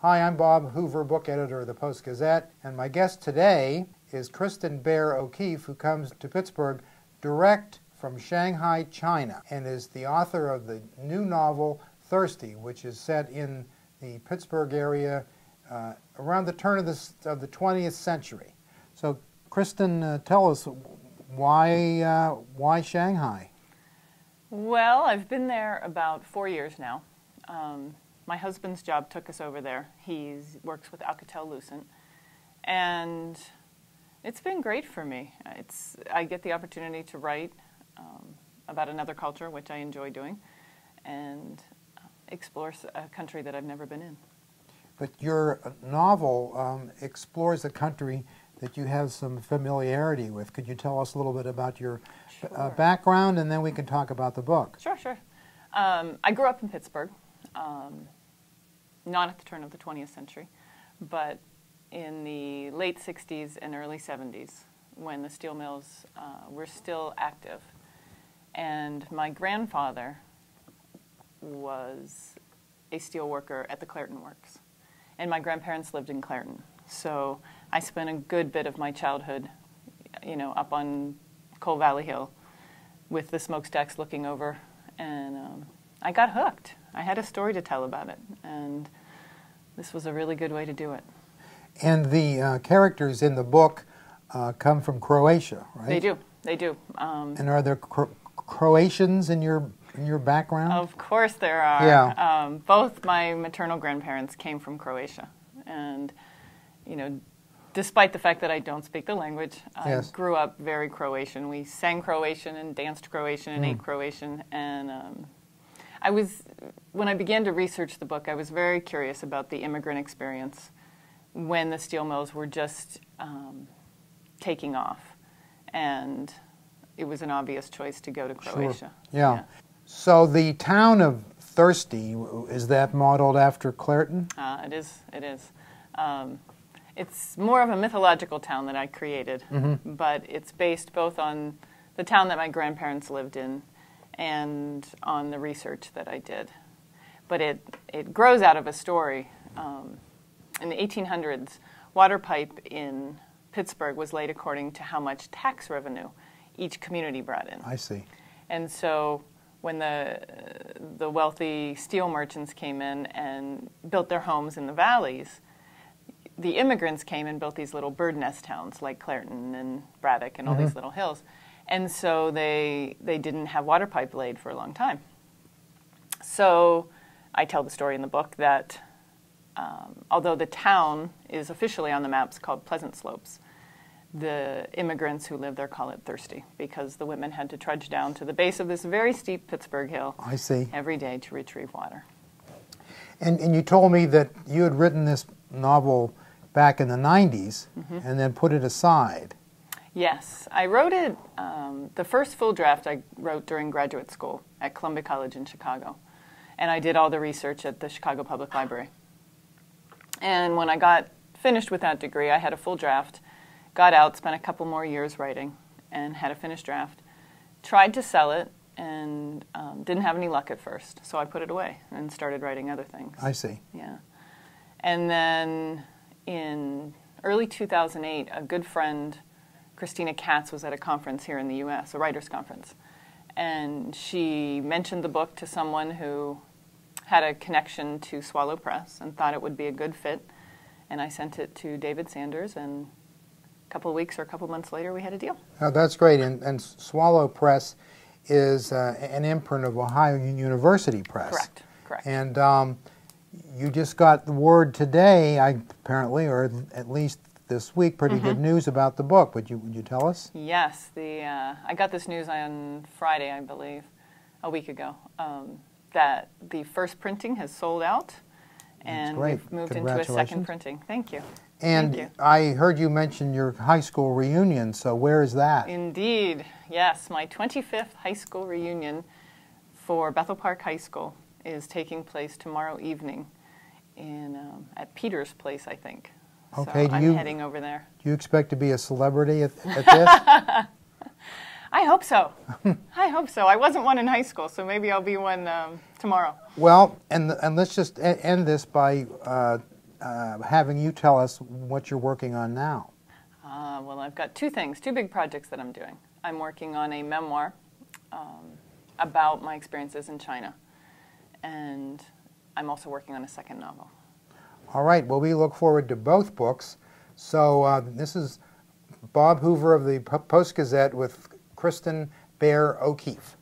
Hi, I'm Bob Hoover, book editor of the Post-Gazette, and my guest today is Kristin Bair O'Keeffe, who comes to Pittsburgh direct from Shanghai, China, and is the author of the new novel Thirsty, which is set in the Pittsburgh area around the turn of the 20th century. So, Kristin, tell us why Shanghai? Well, I've been there about 4 years now. My husband's job took us over there. He works with Alcatel-Lucent, and it's been great for me. I get the opportunity to write about another culture, which I enjoy doing, and explore a country that I've never been in. But your novel explores a country that you have some familiarity with. Could you tell us a little bit about your background, and then we can talk about the book? Sure. I grew up in Pittsburgh. Not at the turn of the 20th century, but in the late 60s and early 70s, when the steel mills were still active. And my grandfather was a steel worker at the Clairton Works, and my grandparents lived in Clairton. So I spent a good bit of my childhood, up on Coal Valley Hill with the smokestacks looking over, and I got hooked. I had a story to tell about it, and this was a really good way to do it. And the characters in the book come from Croatia, right? They do. And are there Croatians in your background? Of course there are. Yeah. Both my maternal grandparents came from Croatia, and despite the fact that I don't speak the language, I grew up very Croatian. We sang Croatian and danced Croatian and ate Croatian, and when I began to research the book, I was very curious about the immigrant experience when the steel mills were just taking off, and it was an obvious choice to go to Croatia. Sure. Yeah. So the town of Thirsty, is that modeled after Clairton? It is. It's more of a mythological town that I created, but it's based both on the town that my grandparents lived in and on the research that I did. But it grows out of a story. In the 1800s, water pipe in Pittsburgh was laid according to how much tax revenue each community brought in. I see. And so when the wealthy steel merchants came in and built their homes in the valleys, the immigrants came and built these little bird nest towns like Clairton and Braddock and all these little hills. And so they didn't have water pipe laid for a long time. So I tell the story in the book that although the town is officially on the maps called Pleasant Slopes, the immigrants who live there call it Thirsty because the women had to trudge down to the base of this very steep Pittsburgh hill every day to retrieve water. And you told me that you had written this novel back in the 90s and then put it aside. Yes, I wrote it, the first full draft I wrote during graduate school at Columbia College in Chicago. And I did all the research at the Chicago Public Library. And when I got finished with that degree, I had a full draft, got out, spent a couple more years writing, and had a finished draft. Tried to sell it, and didn't have any luck at first. So I put it away and started writing other things. I see. Yeah. And then in early 2008, a good friend, Christina Katz, was at a conference here in the U.S., a writers' conference. And she mentioned the book to someone who had a connection to Swallow Press and thought it would be a good fit. And I sent it to David Sanders, and a couple of weeks or a couple of months later, we had a deal. Oh, that's great. And Swallow Press is an imprint of Ohio University Press. Correct. And you just got the word today, apparently, or at least this week, pretty good news about the book. Would you tell us? Yes. I got this news on Friday, I believe, a week ago, that the first printing has sold out, and we've moved into a second printing. Thank you. And Thank you. I heard you mention your high school reunion, so where is that? Indeed. Yes, my 25th high school reunion for Bethel Park High School is taking place tomorrow evening at Peter's Place, I think. Okay, so I'm heading over there. Do you expect to be a celebrity at this? I hope so. I hope so. I wasn't one in high school, so maybe I'll be one tomorrow. Well, and let's just end this by having you tell us what you're working on now. Well, I've got two big projects that I'm doing. I'm working on a memoir about my experiences in China, and I'm also working on a second novel. All right, well, we look forward to both books. So this is Bob Hoover of the Post-Gazette with Kristin Bair O'Keeffe.